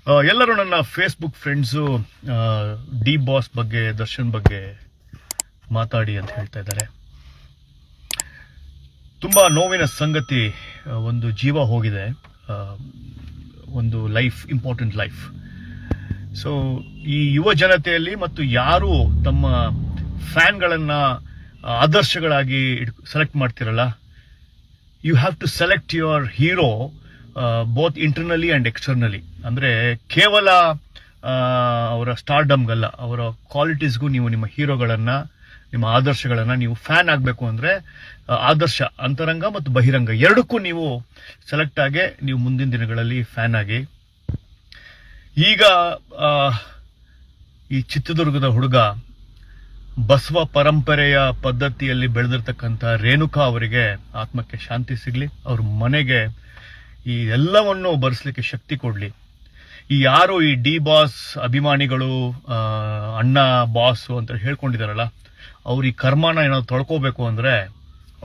ಎಲ್ಲರೂ ನನ್ನ Facebook friends D boss ಬಗ್ಗೆ, ದರ್ಶನ್ ಬಗ್ಗೆ ಮಾತಾಡಿ ಅಂತ ಹೇಳ್ತಾ ಇದ್ದಾರೆ. ತುಂಬ ನೋವಿನ ಸಂಗತಿ. ಒಂದು ಜೀವ ಹೋಗಿದೆ, ಒಂದು ಲೈಫ್, ಇಂಪಾರ್ಟೆಂಟ್ ಲೈಫ್. ಸೊ ಈ ಯುವ ಜನತೆಯಲ್ಲಿ ಮತ್ತು ಯಾರು ತಮ್ಮ ಫ್ಯಾನ್ಗಳನ್ನು ಆದರ್ಶಗಳಾಗಿ ಸೆಲೆಕ್ಟ್ ಮಾಡ್ತಿರಲ್ಲ, you have to select your hero both internally and externally. ಅಂದರೆ ಕೇವಲ ಅವರ ಸ್ಟಾರ್ಡಮ್ಗಲ್ಲ, ಅವರ ಕ್ವಾಲಿಟೀಸ್ಗೂ ನೀವು ನಿಮ್ಮ ಹೀರೋಗಳನ್ನು, ನಿಮ್ಮ ಆದರ್ಶಗಳನ್ನು ನೀವು ಫ್ಯಾನ್ ಆಗಬೇಕು ಅಂದರೆ ಆದರ್ಶ ಅಂತರಂಗ ಮತ್ತು ಬಹಿರಂಗ ಎರಡಕ್ಕೂ ನೀವು ಸೆಲೆಕ್ಟ್ ಆಗಿ ನೀವು ಮುಂದಿನ ದಿನಗಳಲ್ಲಿ ಫ್ಯಾನ್ ಆಗಿ. ಈಗ ಈ ಚಿತ್ರದುರ್ಗದ ಹುಡುಗ ಬಸವ ಪರಂಪರೆಯ ಪದ್ಧತಿಯಲ್ಲಿ ಬೆಳೆದಿರ್ತಕ್ಕಂಥ ರೇಣುಕಾ ಅವರಿಗೆ ಆತ್ಮಕ್ಕೆ ಶಾಂತಿ ಸಿಗಲಿ, ಅವ್ರ ಮನೆಗೆ ಈ ಎಲ್ಲವನ್ನು ಭರಿಸಲಿಕ್ಕೆ ಶಕ್ತಿ ಕೊಡಲಿ. ಈ ಯಾರು ಈ ಡಿ ಬಾಸ್ ಅಭಿಮಾನಿಗಳು, ಅಣ್ಣ ಬಾಸು ಅಂತ ಹೇಳ್ಕೊಂಡಿದಾರಲ್ಲ, ಅವ್ರು ಈ ಕರ್ಮನ ಏನಾದ್ರು ತೊಳ್ಕೋಬೇಕು ಅಂದರೆ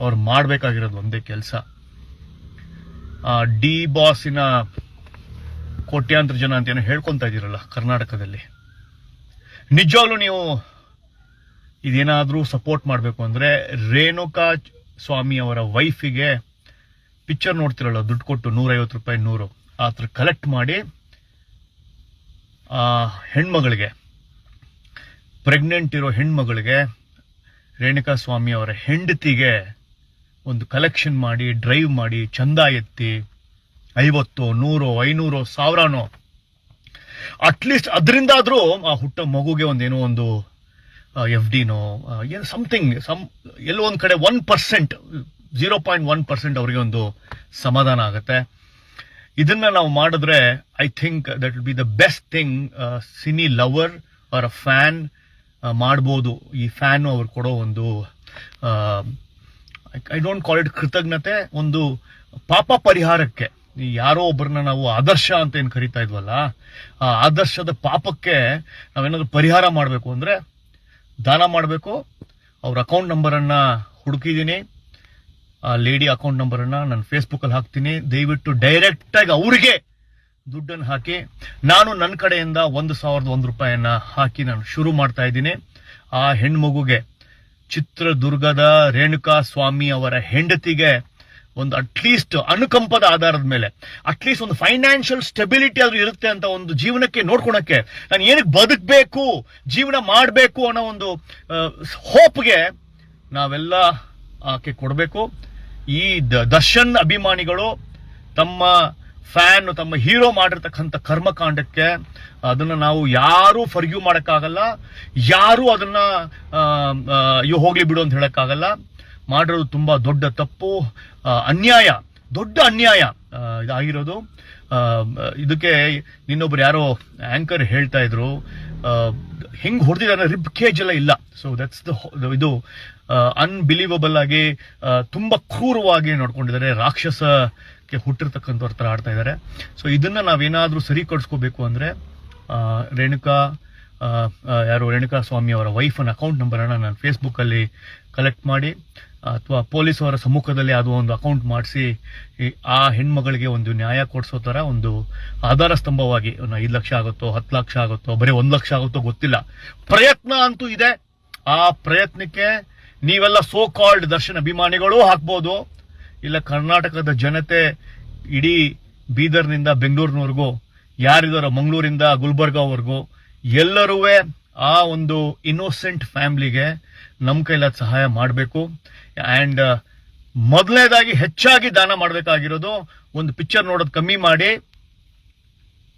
ಅವ್ರು ಮಾಡಬೇಕಾಗಿರೋದು ಒಂದೇ ಕೆಲಸ. ಡಿ ಬಾಸಿನ ಕೋಟ್ಯಾಂತರ ಜನ ಅಂತ ಏನೋ ಹೇಳ್ಕೊತಾ ಇದ್ದೀರಲ್ಲ ಕರ್ನಾಟಕದಲ್ಲಿ, ನಿಜವಾಗ್ಲೂ ನೀವು ಇದೇನಾದರೂ ಸಪೋರ್ಟ್ ಮಾಡಬೇಕು ಅಂದರೆ ರೇಣುಕಾ ಸ್ವಾಮಿ ಅವರ ವೈಫಿಗೆ ಪಿಕ್ಚರ್ ನೋಡ್ತಿರಲ್ಲ, ದುಡ್ಡು ಕೊಟ್ಟು ₹150, 100 ಆ ಥರ ಕಲೆಕ್ಟ್ ಮಾಡಿ ಹೆಣ್ಮಗಳಿಗೆ, ಪ್ರೆಗ್ನೆಂಟ್ ಇರೋ ಹೆಣ್ಮಗಳಿಗೆ, ರೇಣುಕಾ ಸ್ವಾಮಿ ಅವರ ಹೆಂಡತಿಗೆ ಒಂದು ಕಲೆಕ್ಷನ್ ಮಾಡಿ, ಡ್ರೈವ್ ಮಾಡಿ, ಚಂದ ಎತ್ತಿ 50, 100, 500, 1000 ಅಟ್ಲೀಸ್ಟ್ ಅದರಿಂದಾದರೂ ಆ ಹುಟ್ಟ ಮಗುಗೆ ಒಂದೇನೋ ಒಂದು FDನೋ ಏನು ಸಮಥಿಂಗ್, ಎಲ್ಲೋ ಒಂದು ಕಡೆ 1%, 0.1% ಅವರಿಗೆ ಒಂದು ಸಮಾಧಾನ ಆಗುತ್ತೆ. ಇದನ್ನ ನಾವು ಮಾಡಿದ್ರೆ I think that will be the best thing cine lover are a fan ಮಾಡ್ಬೋದು. ಈ ಫ್ಯಾನು ಅವ್ರು ಕೊಡೋ ಒಂದು ಐ ಡೋಂಟ್ ಕಾಲ್ ಇಟ್ ಕೃತಜ್ಞತೆ, ಒಂದು ಪಾಪ ಪರಿಹಾರಕ್ಕೆ. ಯಾರೋ ಒಬ್ಬರನ್ನ ನಾವು ಆದರ್ಶ ಅಂತ ಏನು ಕರಿತಾ ಇದ್ವಲ್ಲ, ಆ ಆದರ್ಶದ ಪಾಪಕ್ಕೆ ನಾವೇನಾದ್ರೂ ಪರಿಹಾರ ಮಾಡಬೇಕು ಅಂದರೆ ದಾನ ಮಾಡಬೇಕು. ಅವ್ರ ಅಕೌಂಟ್ ನಂಬರನ್ನು ಹುಡುಕಿದ್ದೀನಿ, ಆ ಲೇಡಿ ಅಕೌಂಟ್ ನಂಬರನ್ನು ನಾನು ಫೇಸ್ಬುಕ್ಕಲ್ಲಿ ಹಾಕ್ತೀನಿ. ದಯವಿಟ್ಟು ಡೈರೆಕ್ಟಾಗಿ ಅವ್ರಿಗೆ ದುಡ್ಡನ್ನು ಹಾಕಿ, ನಾನು ನನ್ನ ಕಡೆಯಿಂದ ₹1,001 ಹಾಕಿ ನಾನು ಶುರು ಮಾಡ್ತಾ ಇದ್ದೀನಿ. ಆ ಹೆಣ್ಮಗುಗೆ, ಚಿತ್ರದುರ್ಗದ ರೇಣುಕಾ ಸ್ವಾಮಿ ಅವರ ಹೆಂಡತಿಗೆ ಒಂದು ಅಟ್ಲೀಸ್ಟ್ ಅನುಕಂಪದ ಆಧಾರದ ಮೇಲೆ ಅಟ್ಲೀಸ್ಟ್ ಒಂದು ಫೈನಾನ್ಷಿಯಲ್ ಸ್ಟೆಬಿಲಿಟಿ ಆದ್ರೂ ಇರುತ್ತೆ ಅಂತ ಒಂದು ಜೀವನಕ್ಕೆ ನೋಡ್ಕೊಳಕ್ಕೆ, ನಾನು ಏನಕ್ಕೆ ಬದುಕಬೇಕು, ಜೀವನ ಮಾಡಬೇಕು ಅನ್ನೋ ಒಂದು ಹೋಪ್ಗೆ ನಾವೆಲ್ಲ ಆಕೆ ಕೊಡಬೇಕು. ಈ ದರ್ಶನ್ ಅಭಿಮಾನಿಗಳು ತಮ್ಮ ಫ್ಯಾನ್, ತಮ್ಮ ಹೀರೋ ಮಾಡಿರ್ತಕ್ಕಂಥ ಕರ್ಮಕಾಂಡಕ್ಕೆ ಅದನ್ನ ನಾವು ಯಾರೂ ಫರ್ಗ್ಯೂ ಮಾಡೋಕ್ಕಾಗಲ್ಲ, ಯಾರೂ ಅದನ್ನ ಹೋಗ್ಲಿ ಬಿಡು ಅಂತ ಹೇಳಕ್ಕಾಗಲ್ಲ. ಮಾಡಿರೋದು ತುಂಬಾ ದೊಡ್ಡ ತಪ್ಪು, ಅನ್ಯಾಯ, ದೊಡ್ಡ ಅನ್ಯಾಯ ಇದಾಗಿರೋದು. ಇದಕ್ಕೆ ಇನ್ನೊಬ್ರು ಯಾರೋ ಆಂಕರ್ ಹೇಳ್ತಾ ಇದ್ರು, ಹೆಂಗ್ ಹೊಡೆದಿದ್ದಾರೆ, ರಿಬ್ ಕೇಜ್ ಎಲ್ಲ ಇಲ್ಲ. ಸೊ ದಟ್ಸ್ ಇದು ಅನ್ಬಿಲೀವಬಲ್ ಆಗಿ ತುಂಬಾ ಕ್ರೂರವಾಗಿ ನೋಡ್ಕೊಂಡಿದ್ದಾರೆ, ರಾಕ್ಷಸಕ್ಕೆ ಹುಟ್ಟಿರ್ತಕ್ಕಂಥವ್ರ ತರ ಆಡ್ತಾ ಇದ್ದಾರೆ. ಸೊ ಇದನ್ನ ನಾವೇನಾದ್ರೂ ಸರಿಪಡಿಸ್ಕೋಬೇಕು ಅಂದ್ರೆ ರೇಣುಕಾ ಸ್ವಾಮಿ ಅವರ ವೈಫನ ಅಕೌಂಟ್ ನಂಬರನ್ನು ನಾನು ಫೇಸ್ಬುಕ್ಕಲ್ಲಿ ಕಲೆಕ್ಟ್ ಮಾಡಿ, ಅಥವಾ ಪೊಲೀಸವರ ಸಮ್ಮುಖದಲ್ಲಿ ಅದು ಒಂದು ಅಕೌಂಟ್ ಮಾಡಿಸಿ ಆ ಹೆಣ್ಮಗಳಿಗೆ ಒಂದು ನ್ಯಾಯ ಕೊಡಿಸೋ ಥರ ಒಂದು ಆಧಾರ ಸ್ತಂಭವಾಗಿ 5 ಲಕ್ಷ ಆಗುತ್ತೋ, 10 ಲಕ್ಷ ಆಗುತ್ತೋ, ಬರೀ 1 ಲಕ್ಷ ಆಗುತ್ತೋ ಗೊತ್ತಿಲ್ಲ, ಪ್ರಯತ್ನ ಅಂತೂ ಇದೆ. ಆ ಪ್ರಯತ್ನಕ್ಕೆ ನೀವೆಲ್ಲ ಸೋ ಕಾಲ್ಡ್ ದರ್ಶನ್ ಅಭಿಮಾನಿಗಳು ಹಾಕ್ಬೋದು, ಇಲ್ಲ ಕರ್ನಾಟಕದ ಜನತೆ ಇಡೀ ಬೀದರ್ನಿಂದ ಬೆಂಗಳೂರಿನವರೆಗೂ ಯಾರಿದಾರೋ, ಮಂಗಳೂರಿಂದ ಗುಲ್ಬರ್ಗಾವರೆಗೂ ಎಲ್ಲರೂ ಆ ಒಂದು ಇನ್ನೋಸೆಂಟ್ ಫ್ಯಾಮಿಲಿಗೆ ನಮ್ಮ ಕೈಲಾದ ಸಹಾಯ ಮಾಡಬೇಕು. ಆ್ಯಂಡ್ ಮೊದಲನೇದಾಗಿ ಹೆಚ್ಚಾಗಿ ದಾನ ಮಾಡಬೇಕಾಗಿರೋದು, ಒಂದು ಪಿಕ್ಚರ್ ನೋಡೋದು ಕಮ್ಮಿ ಮಾಡಿ,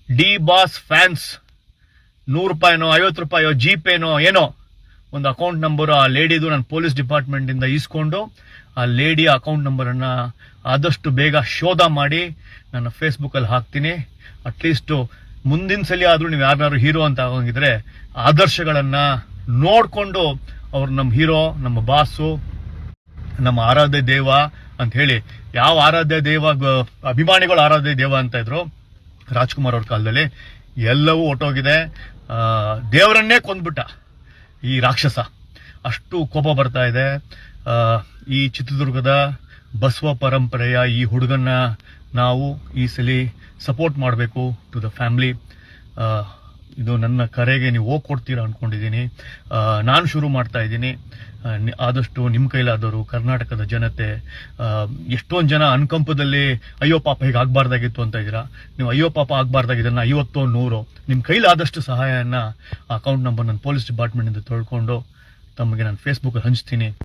ಡಿ ಬಾಸ್ ಫ್ಯಾನ್ಸ್ ₹100, ₹50, GPayನೋ ಏನೋ ಒಂದು ಅಕೌಂಟ್ ನಂಬರು ಆ ಲೇಡಿದು ನಾನು ಪೊಲೀಸ್ ಡಿಪಾರ್ಟ್ಮೆಂಟಿಂದ ಈಸ್ಕೊಂಡು ಆ ಲೇಡಿಯ ಅಕೌಂಟ್ ನಂಬರನ್ನು ಆದಷ್ಟು ಬೇಗ ಶೋಧ ಮಾಡಿ ನನ್ನ ಫೇಸ್ಬುಕ್ಕಲ್ಲಿ ಹಾಕ್ತೀನಿ. ಅಟ್ಲೀಸ್ಟು ಮುಂದಿನ ಸಲ ಆದರೂ ನೀವು ಯಾರು ಹೀರೋ ಅಂತ ಆಗೋಂಗಿದ್ರೆ ಆದರ್ಶಗಳನ್ನು ನೋಡಿಕೊಂಡು ಅವ್ರು ನಮ್ಮ ಹೀರೋ, ನಮ್ಮ ಬಾಸು, ನಮ್ಮ ಆರಾಧ್ಯ ದೇವ ಅಂತ ಹೇಳಿ, ಯಾವ ಆರಾಧ್ಯ ದೇವ ಅಭಿಮಾನಿಗಳು ಆರಾಧ್ಯ ದೇವ ಅಂತ ಇದ್ರು ರಾಜ್ಕುಮಾರ್ ಅವ್ರ ಕಾಲದಲ್ಲಿ, ಎಲ್ಲವೂ ಹೊಟ್ಟೋಗಿದೆ. ದೇವರನ್ನೇ ಕೊಂದ್ಬಿಟ್ಟ ಈ ರಾಕ್ಷಸ, ಅಷ್ಟು ಕೋಪ ಬರ್ತಾ ಇದೆ. ಈ ಚಿತ್ರದುರ್ಗದ ಬಸವ ಪರಂಪರೆಯ ಈ ಹುಡುಗನ್ನ ನಾವು ಈ ಸಲ ಸಪೋರ್ಟ್ ಮಾಡಬೇಕು ಟು ದ ಫ್ಯಾಮಿಲಿ. ಇದು ನನ್ನ ಕರೆಗೆ ನೀವು ಹೋಗಿ ಕೊಡ್ತೀರಾ ಅನ್ಕೊಂಡಿದ್ದೀನಿ. ನಾನು ಶುರು ಮಾಡ್ತಾ ಇದ್ದೀನಿ. ಆದಷ್ಟು ನಿಮ್ಮ ಕೈಲಾದವರು, ಕರ್ನಾಟಕದ ಜನತೆ, ಎಷ್ಟೊಂದು ಜನ ಅನುಕಂಪದಲ್ಲಿ ಅಯ್ಯೋ ಪಾಪ ಹೀಗೆ ಆಗ್ಬಾರ್ದಾಗಿತ್ತು ಅಂತ ಇದ್ದೀರಾ. ನೀವು ಅಯ್ಯೋ ಪಾಪ ಆಗ್ಬಾರ್ದಾಗಿದ್ದನ್ನ 50 100 ನಿಮ್ಮ ಕೈಲಾದಷ್ಟು ಸಹಾಯನ ಅಕೌಂಟ್ ನಂಬರ್ ನನ್ನ ಪೊಲೀಸ್ ಡಿಪಾರ್ಟ್ಮೆಂಟ್ ಇಂದ ತೊಳ್ಕೊಂಡು ತಮಗೆ ನಾನು ಫೇಸ್ಬುಕ್ ಹಂಚ್ತೀನಿ.